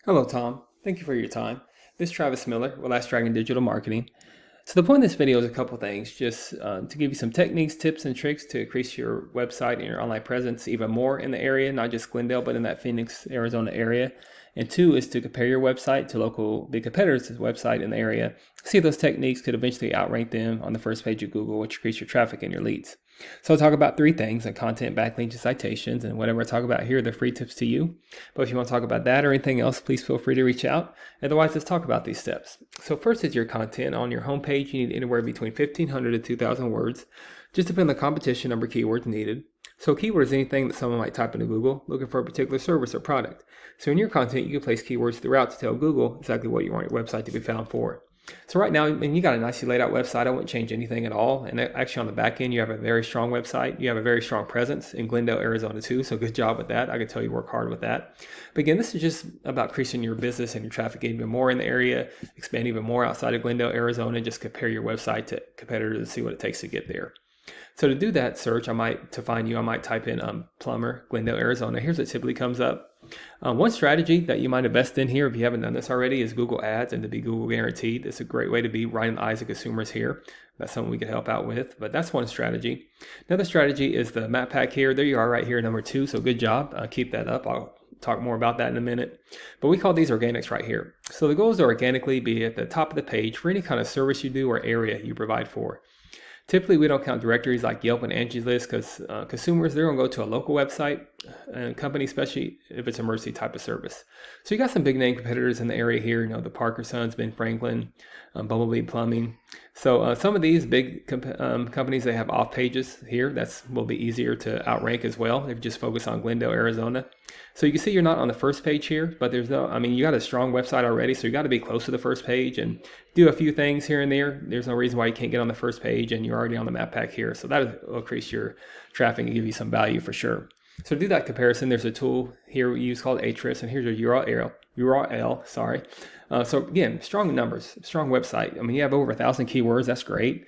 Hello, Tom. Thank you for your time. This is Travis Miller with Last Dragon Digital Marketing. So the point of this video is a couple things, just to give you some techniques, tips, and tricks to increase your website and your online presence even more in the area, not just Glendale, but in that Phoenix, Arizona area. And two is to compare your website to local big competitors' website in the area. See if those techniques could eventually outrank them on the first page of Google, which increase your traffic and your leads. So I'll talk about three things: content, backlinks, and citations. And whatever I talk about here, they're free tips to you. But if you want to talk about that or anything else, please feel free to reach out. Otherwise, let's talk about these steps. So first is your content. On your homepage, you need anywhere between 1,500 to 2,000 words. Just depending on the competition, number of keywords needed. So keyword is anything that someone might type into Google looking for a particular service or product. So in your content, you can place keywords throughout to tell Google exactly what you want your website to be found for. So right now, and you got a nicely laid out website. I wouldn't change anything at all. And actually on the back end, you have a very strong website. You have a very strong presence in Glendale, Arizona too. So good job with that. I can tell you work hard with that. But again, this is just about increasing your business and your traffic even more in the area, expand even more outside of Glendale, Arizona. Just compare your website to competitors and see what it takes to get there. So to do that search, I might type in plumber, Glendale, Arizona. Here's what typically comes up. One strategy that you might invest in here, if you haven't done this already, is Google Ads, and to be Google guaranteed. It's a great way to be right in the eyes of consumers here. That's something we could help out with, but that's one strategy. Another strategy is the map pack here. There you are right here, number 2. So good job. Keep that up. I'll talk more about that in a minute. But we call these organics right here. So the goal is to organically be at the top of the page for any kind of service you do or area you provide for. Typically, we don't count directories like Yelp and Angie's List because consumers, they're going to go to a local website and company, especially if it's an emergency type of service. So you got some big name competitors in the area here, the Parker Sons, Ben Franklin, Bumblebee Plumbing. So some of these big companies, they have off pages here. Will be easier to outrank as well if you just focus on Glendale, Arizona. So you can see you're not on the first page here, but you got a strong website already, so you got to be close to the first page and do a few things here and there. There's no reason why you can't get on the first page, and you're already on the map pack here. So that will increase your traffic and give you some value for sure. So to do that comparison, there's a tool here we use called Ahrefs, and here's your URL. So again, strong numbers, strong website. You have over 1,000 keywords. That's great.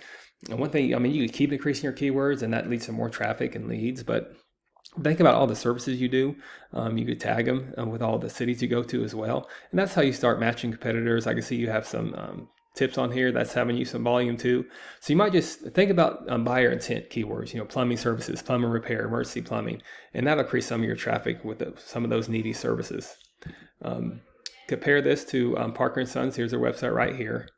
And one thing, you could keep increasing your keywords, and that leads to more traffic and leads. But think about all the services you do. You could tag them with all the cities you go to as well. And that's how you start matching competitors. I can see you have some tips on here that's having you some volume too. So you might just think about buyer intent keywords, plumbing services, plumber repair, emergency plumbing, and that'll increase some of your traffic with some of those needy services. Compare this to Parker & Sons. Here's their website right here.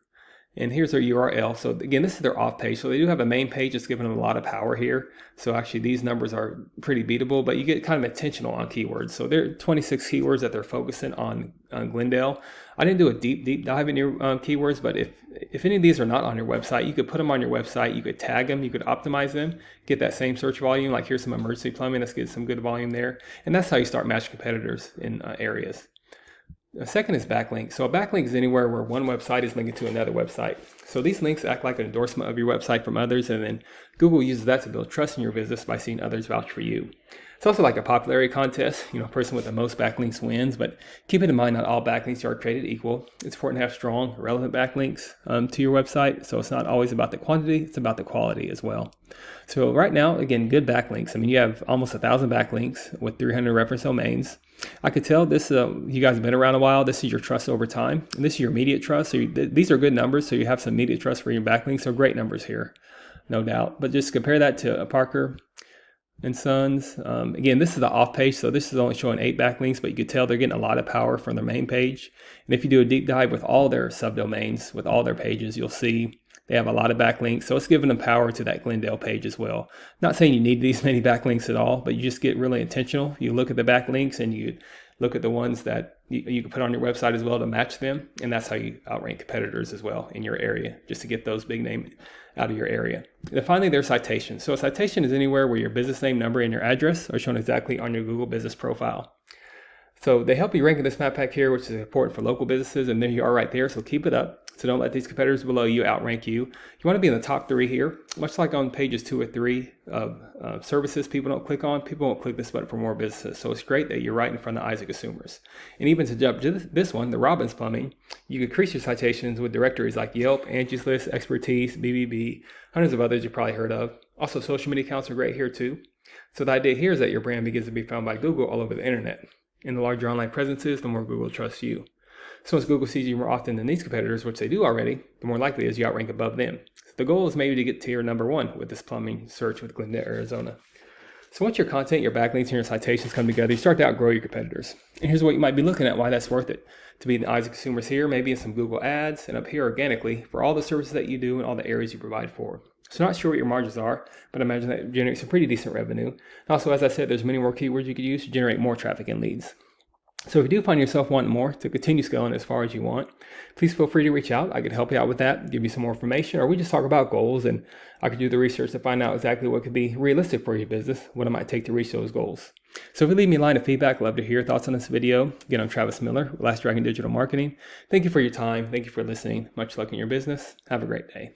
And here's their URL. So again, this is their off page. So they do have a main page that's giving them a lot of power here. So actually these numbers are pretty beatable, but you get kind of intentional on keywords. So there are 26 keywords that they're focusing on Glendale. I didn't do a deep dive in your keywords, but if any of these are not on your website, you could put them on your website. You could tag them. You could optimize them, get that same search volume. Like here's some emergency plumbing. Let's get some good volume there. And that's how you start matching competitors in areas. The second is backlinks. So a backlink is anywhere where one website is linking to another website. So these links act like an endorsement of your website from others, and then Google uses that to build trust in your business by seeing others vouch for you. It's also like a popularity contest. A person with the most backlinks wins, but keep it in mind, not all backlinks are created equal. It's important to have strong, relevant backlinks to your website. So it's not always about the quantity, it's about the quality as well. So right now, again, good backlinks. You have almost 1,000 backlinks with 300 reference domains. I could tell this, you guys have been around a while. This is your trust over time. And this is your immediate trust. So these are good numbers. So you have some immediate trust for your backlinks. So great numbers here, no doubt. But just compare that to a Parker & Sons. Again, this is the off page. So this is only showing 8 backlinks, but you could tell they're getting a lot of power from their main page. And if you do a deep dive with all their subdomains, with all their pages, you'll see they have a lot of backlinks. So it's giving them power to that Glendale page as well. Not saying you need these many backlinks at all, but you just get really intentional. You look at the backlinks and you look at the ones that you can put on your website as well to match them. And that's how you outrank competitors as well in your area, just to get those big names out of your area. And then finally, there's citations. So a citation is anywhere where your business name, number, and your address are shown exactly on your Google business profile. So they help you rank in this map pack here, which is important for local businesses. And there you are right there. So keep it up. So don't let these competitors below you outrank you. You want to be in the top 3 here, much like on pages 2 or 3 of services people don't click on. People won't click this button for more businesses. So it's great that you're right in front of the eyes of consumers. And even to jump to this one, the Robbins Plumbing, you can increase your citations with directories like Yelp, Angie's List, Expertise, BBB, hundreds of others you've probably heard of. Also, social media accounts are great here too. So the idea here is that your brand begins to be found by Google all over the internet. And the larger online presence is, the more Google trusts you. So once Google sees you more often than these competitors, which they do already, the more likely it is you outrank above them. So the goal is maybe to get to your number one with this plumbing search with Glendale, Arizona. So once your content, your backlinks, and your citations come together, you start to outgrow your competitors. And here's what you might be looking at, why that's worth it. To be in the eyes of consumers here, maybe in some Google ads, and up here organically for all the services that you do and all the areas you provide for. So not sure what your margins are, but I imagine that generates some pretty decent revenue. And also, as I said, there's many more keywords you could use to generate more traffic and leads. So if you do find yourself wanting more to continue scaling as far as you want, please feel free to reach out. I could help you out with that, give you some more information, or we just talk about goals, and I could do the research to find out exactly what could be realistic for your business, what it might take to reach those goals. So if you leave me a line of feedback, I'd love to hear your thoughts on this video. Again, I'm Travis Miller with Last Dragon Digital Marketing. Thank you for your time. Thank you for listening. Much luck in your business. Have a great day.